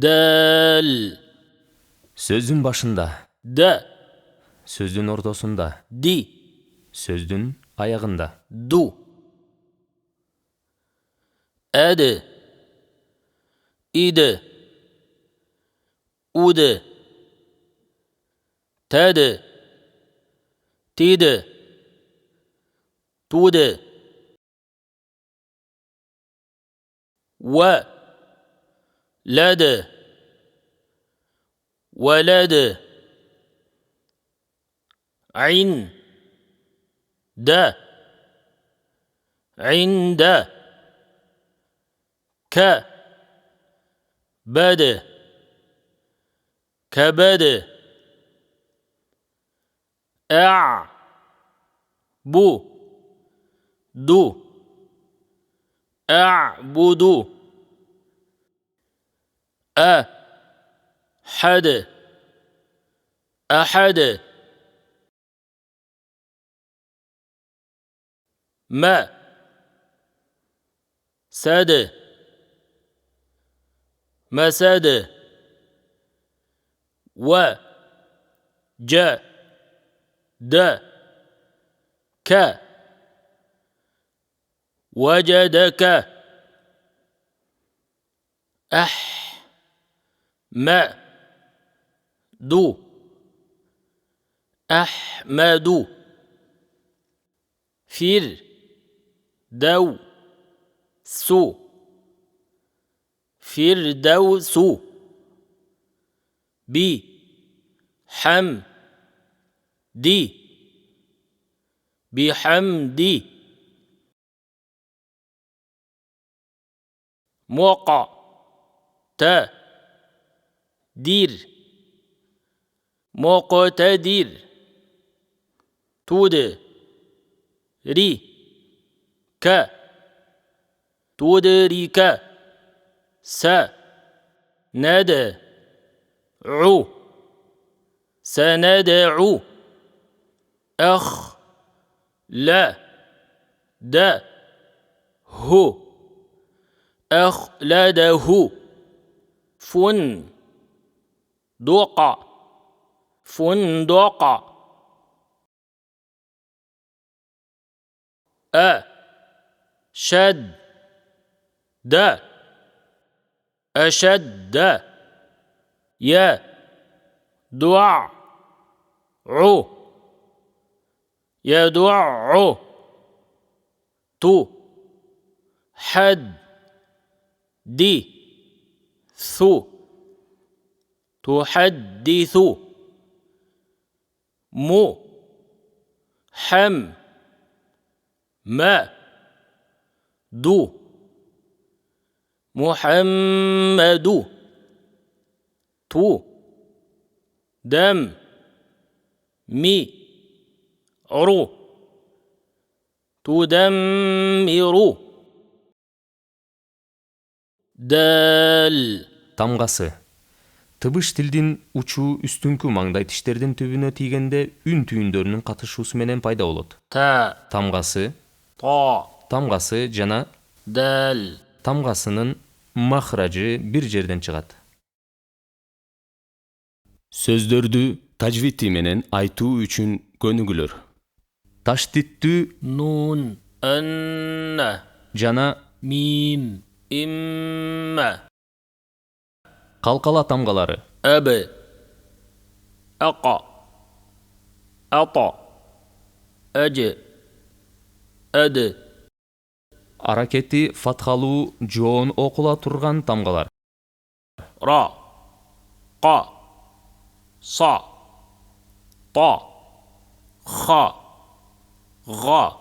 Дәл. Сөздүн башында. Дә. Сөздүн ортосунда. Ди. Сөздүн аягында. Ду. Әді. Иді. Уды. Тәді. Тиді. Туды. Уә. Ләді. Вәләді. Айн. Дә. Айндә. Кә. Бәді. Кәбәді. Әә. Бу. Ду. Әъбуду. أحد. أحد. ما. سد. مسد. و. جا. د. ك. وجدك. ما. دو. أحمد. فر. دو. سو. فردوس. بي. حم. دي. بحمدي. موقع. تا. دير. مقتدر. تود. ري. ك. تدرك. س. ندى. عو. سندعو. أخ. لا. دا. هو. أخلده. فن. دوق. فندق. شد. دا. أشد. يا. دع. عو. يدع. تو. حد. دي. ثو. تحدث. مو. حم. ما. دو. محمد. تو. دم. مي. عرو. تدمر. دال. Тамгасы. Тыбыш тилдин учу үстүнкү маңдай тиштердин түбүнө тийгенде үн түйүндөрүнүн катышуусу менен пайда болот. Та. Тамгасы. Та. Тамгасы жана Дал. тамгасынын махражы бир жерден чыгат. Сөздөрдү тажвити менен айтуу үчүн көнүгүлөр. Таштиттүү Нун. Анна. жана Мим. Имма. калкала тамгалары. أب. أقى. أطى. أج. أد. Аракети фатхалуу жоон окула турган тамгалар. را. قا. صا. طا. خا. غا.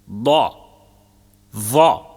ضا. ظا.